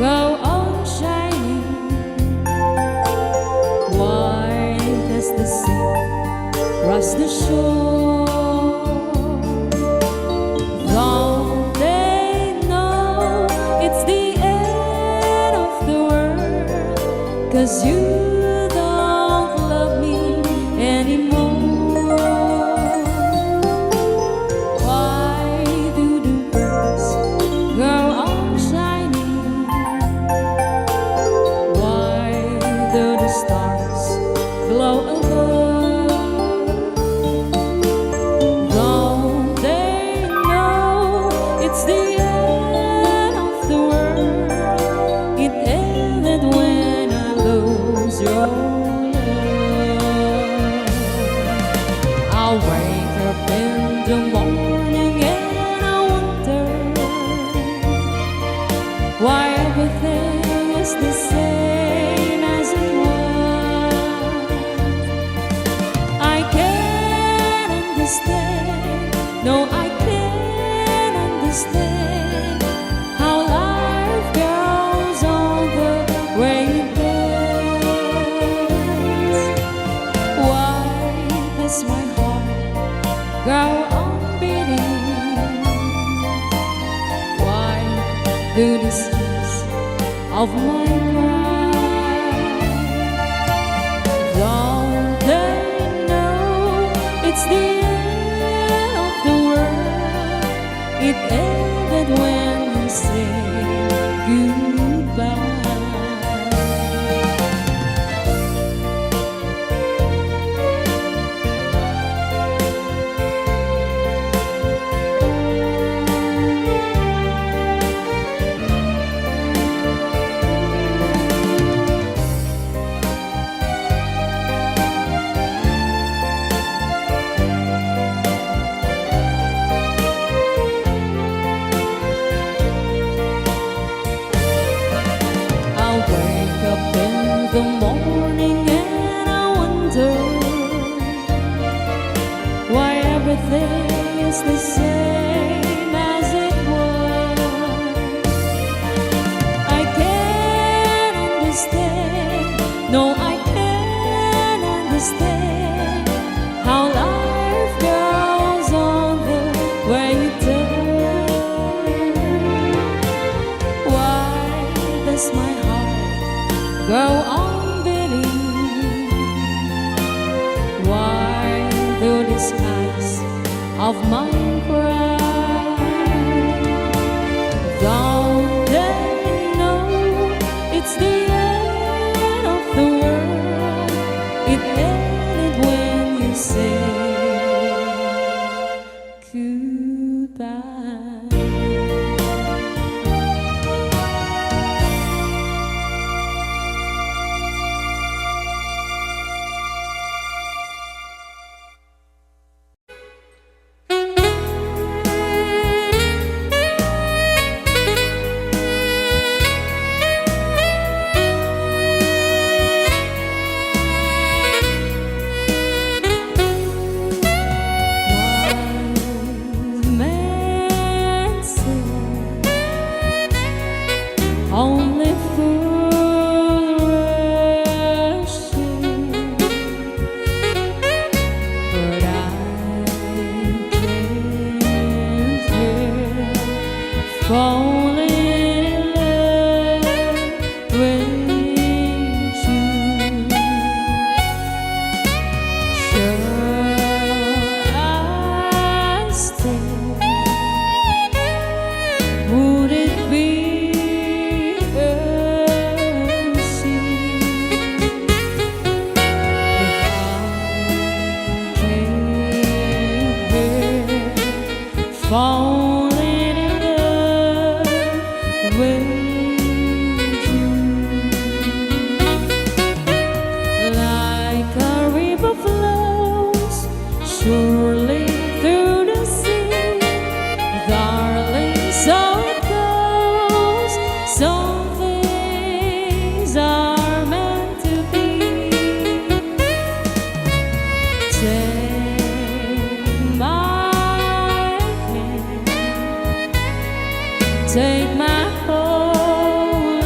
go on shining, white as the sea across the shore. Don't they know it's the end of the world, 'cause you don't love me anymore. Why do the birds go on shining? Why do the stars glow above? Don't they know it's the end of the world? It ended when I lose your love. I'll wake up in the morning and I wonder why everything is the same as it was. I can't understand, no, I can't understand how life goes on the way it does. Why does my heart go on beating? Why do the streets of my pride? Don't they know it's the end of the world? It ended when you said goodbye. I'll wake up in the morning and I wonder why everything is the same as it was. I can't understand, no, I can't understand how life goes on the way it does. Why does my heart go on beating? Why do the skies of mine cry? Don't they know it's the end of the world? It ended when you said goodbye. One man said, only fool rushing, but I can't help falling in love with you. Shall I stay? Would it be a sin if I can't help falling in love with you? Like a river flows surely through the sea, darling, so it goes. Some things are meant to be. Take my hand, take my whole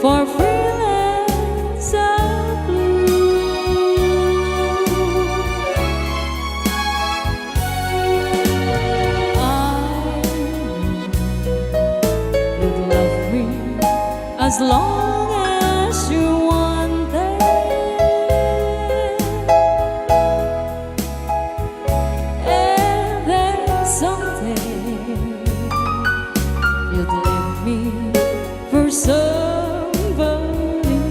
for feelings of blue. I knew you'd love me as long as you want it, and then someday you'd leave me for somebody new.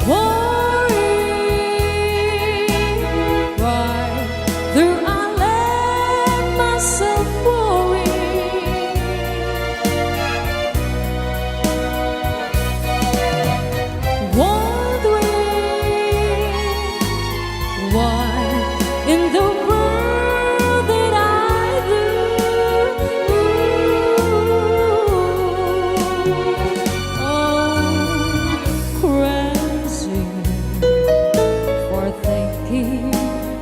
Worry, rather I let myself worry. Wondering why in the world that I do. Oh, crazy for thinking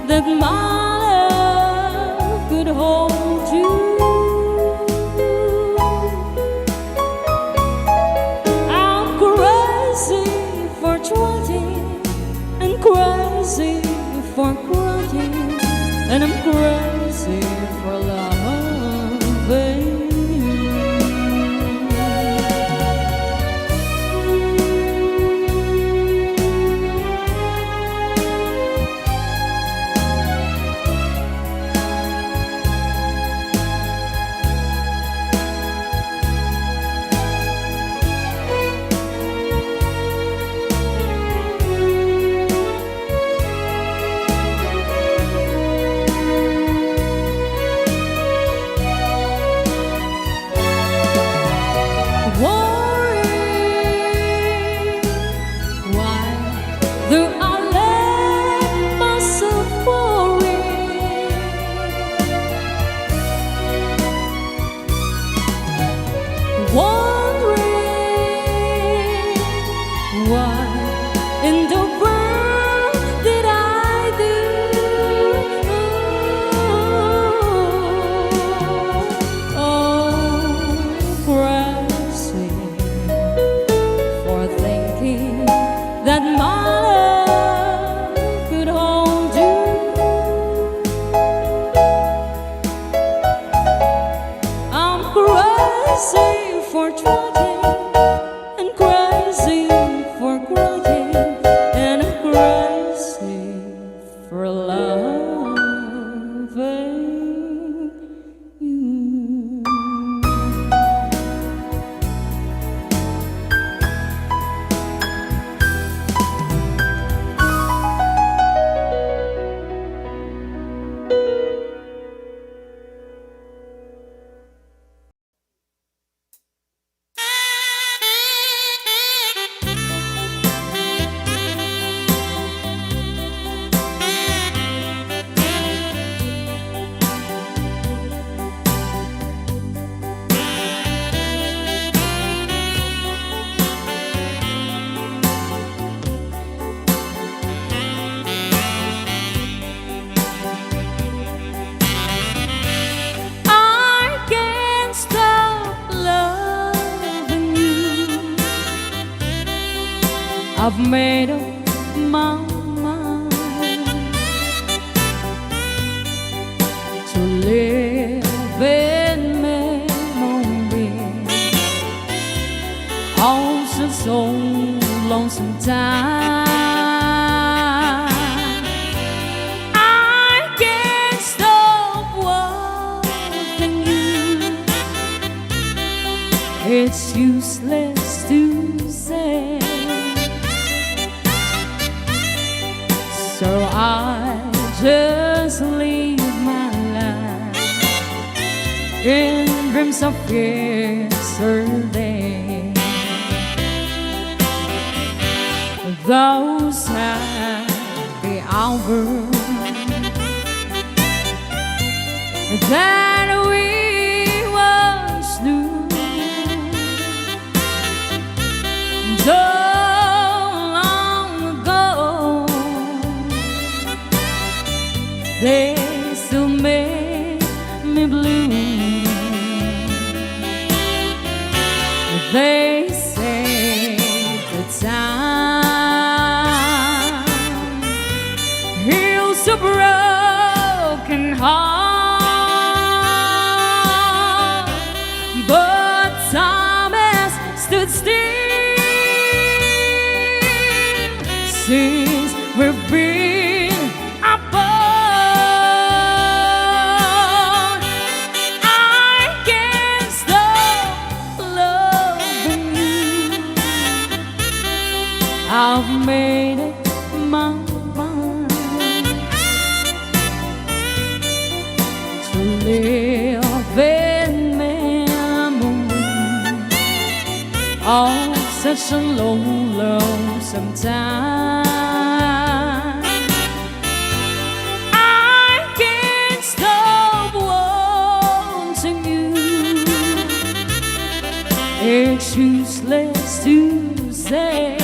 that my love could hold you. I'm crazy for trying and crazy for crying, and I'm crazy for loving you. Why in the world did I do? Oh, crazy for thinking that my love could hold you. I'm crazy for trying and crazy for crying, and I'm crazy for loving you. I've made up my mind to live in memory of such old lonesome time. I can't stop wanting you. It's useless to say, so I just live my life in dreams of yesterday. Those happy hours that we once knew, so long ago, they still make me blue. since we've been apart. I can't stop loving you. I've made it my mind to live in memory of such a lonesome time. I can't stop wanting you. It's useless to say,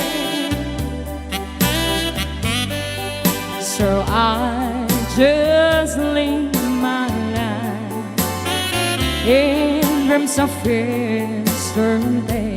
so I just live my life in dreams of yesterday.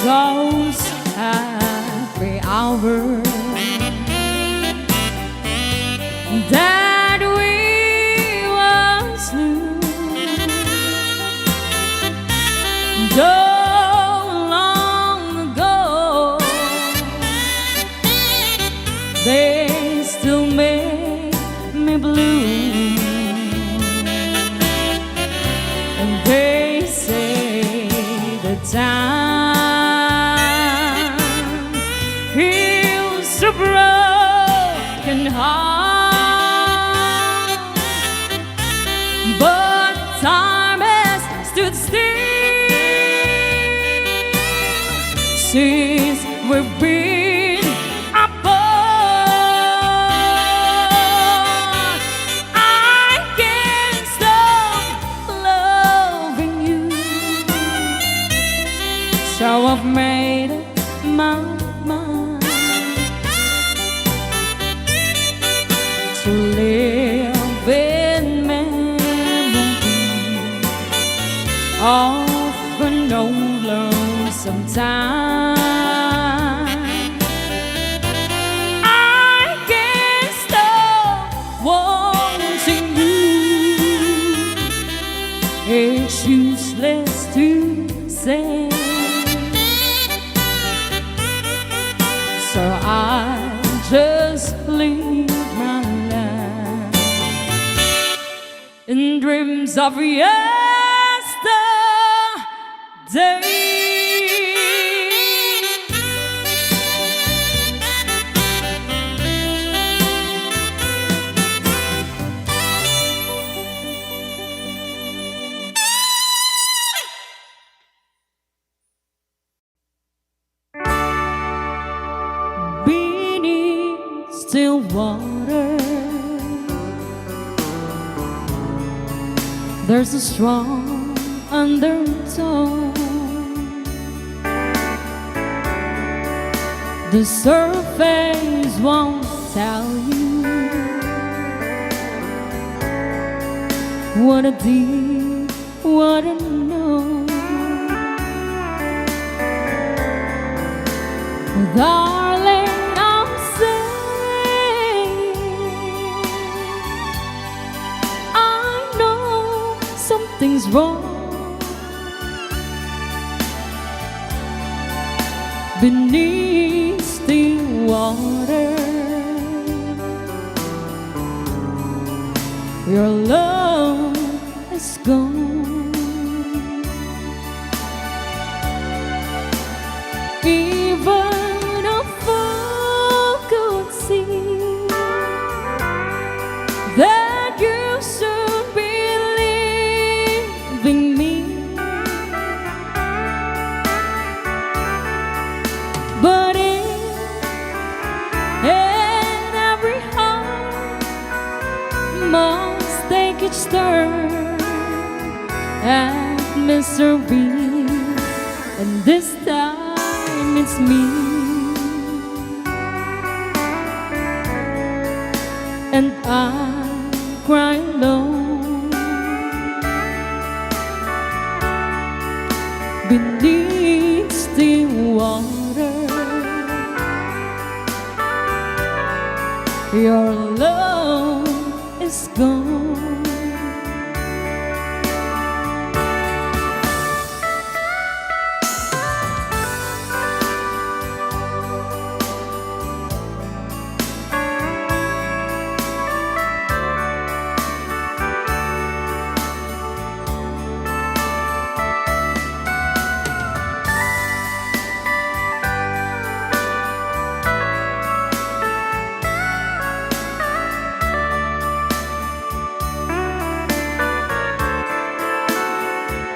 Those happy hours that we once knew, though long ago, they still make me blue. And they say the time heals a broken heart, but time has stood still since we've been apart. I can't stop loving you, so I've made it my mind to live in memory of an old lonesome time. I can't stop wanting you. It's useless to say, so I just live my life in dreams of yesterday. Beneath still water, there's a strong undertone. The surface won't tell you what a deep, what a know. Darling, I'm saying I know something's wrong. Beneath still water, your love is gone. Even a fool could see that you take each turn at misery, and this time it's me, and I cry alone beneath still water. Your love is gone.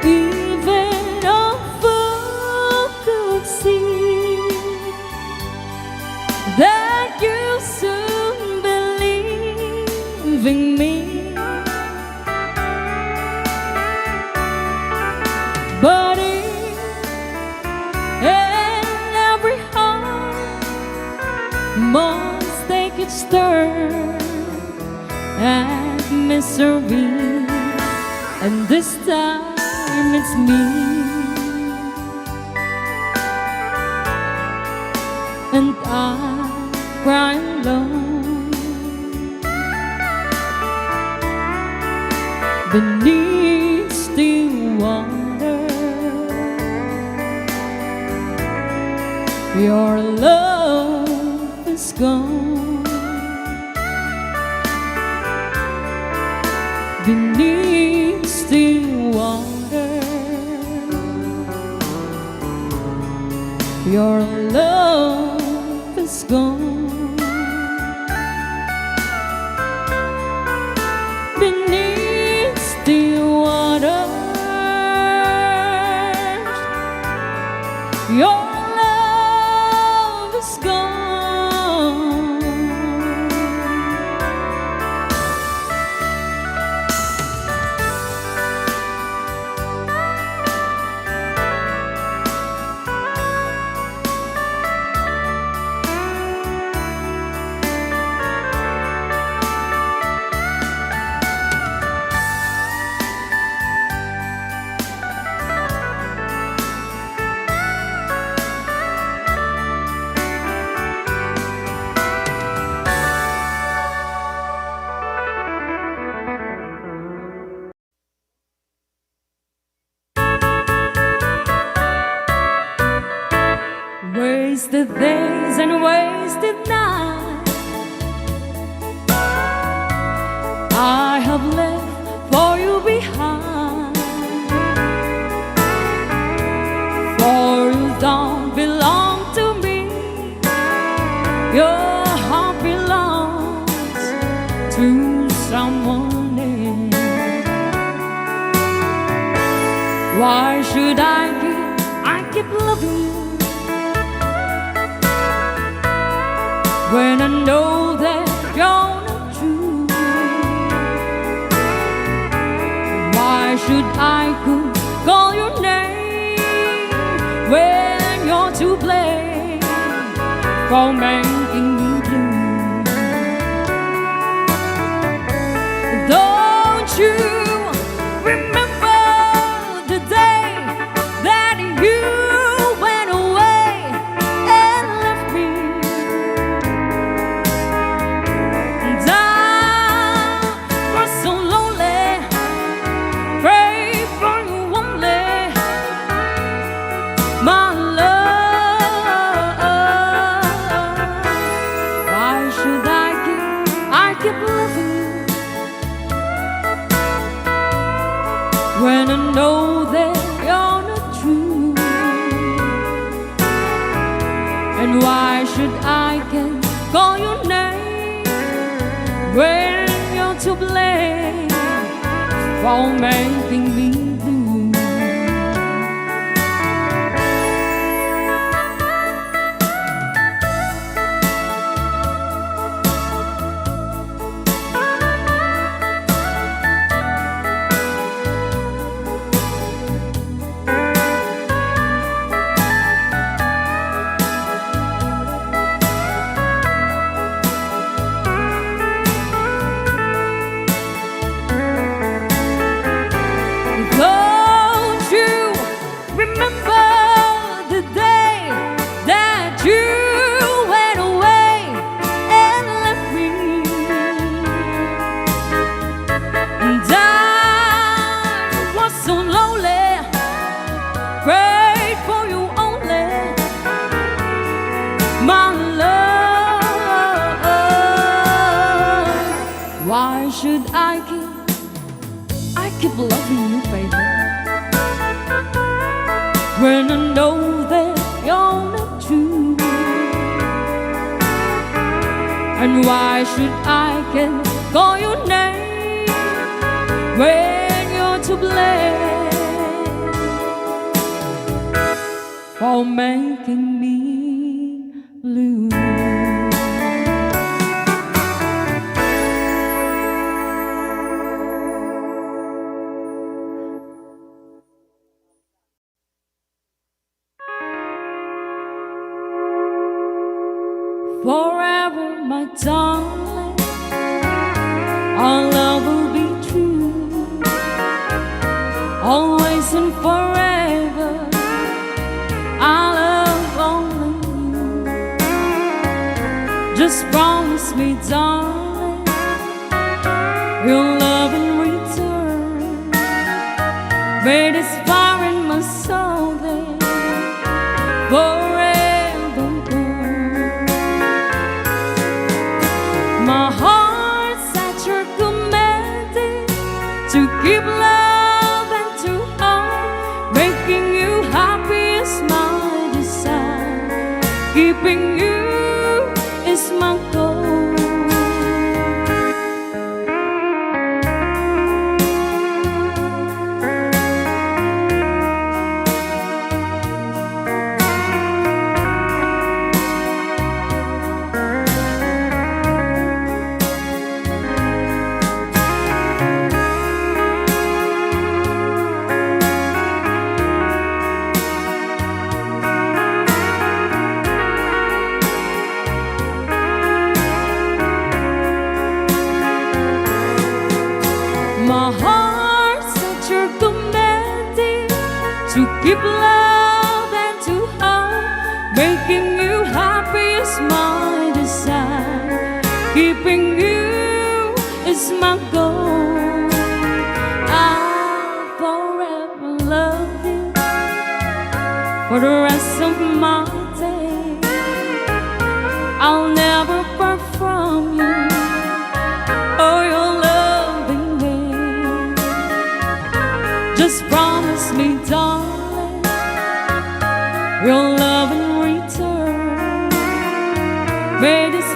Even a fool could see that you soon believe in me, but in every heart must take its turn at misery, and this time it's me, and I cry alone beneath still water. Your love is gone beneath still water. Your love is gone beneath still waters. Your love is gone. Wasted days and wasted nights I have left for you behind, for you don't belong to me. Your heart belongs to someone else. Why should I keep loving you when I know that you're not true? Why should I call your name when you're to blame for making me blue? Don't you remember the day that you went away and left me? When I know that you're not true, and why should I call your name when you're to blame for making me blue? keep loving you, baby, when I know that you're not true. And why should I can call your name when you're to blame for making me blue? Forever, my darling, our love will be true. Always and forever, I love only you. Just promise me, darling, you'll love in return. Made this fire in my soul then forever burn. My heart's at your commanding to keep love and to harm. Making you happy is my desire. Keeping you is my goal. My heart's at your commanding to keep love and to harm. Making you happy is my desire. Keeping you is my goal. I'll forever love you for the rest of my days. I'll never part from you or your loving ways. Just promise me, darling, your love in return. May this